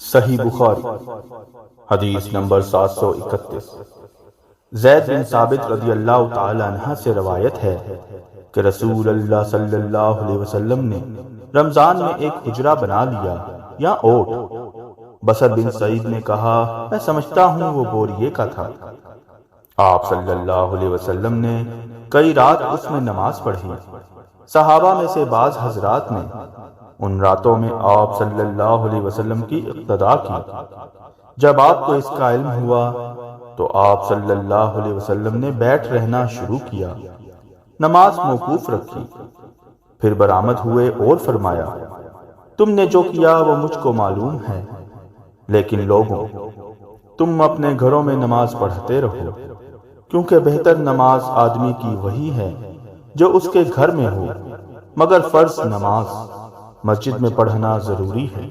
सही बुखारी हदीस नंबर 731। ज़ैद बिन साबित रज़ी अल्लाह ताला अन्हा से रवायत है कि रसूल अल्लाह सल्लल्लाहु अलैहि वसल्लम ने रमज़ान में एक हुजरा बना लिया या ओट। बसर बिन सईद ने कहा, मैं समझता हूँ वो बोरिए का था। आप सल्लल्लाहु अलैहि वसल्लम ने कई रात उसमें नमाज पढ़ी। सहाबा में से बाज हजरात ने उन रातों में आप सल्लल्लाहु अलैहि वसल्लम की इक्तदा की। जब आपको इसका इल्म हुआ तो आप सल्लल्लाहु अलैहि वसल्लम ने बैठ रहना शुरू किया, नमाज मौकूफ रखी, फिर बरामद हुए और फरमाया, तुमने जो किया वो मुझको मालूम है, लेकिन लोगों, तुम अपने घरों में नमाज पढ़ते रहो, क्योंकि बेहतर नमाज आदमी की वही है जो उसके घर में हो, मगर फर्ज नमाज मस्जिद में पढ़ना जरूरी है।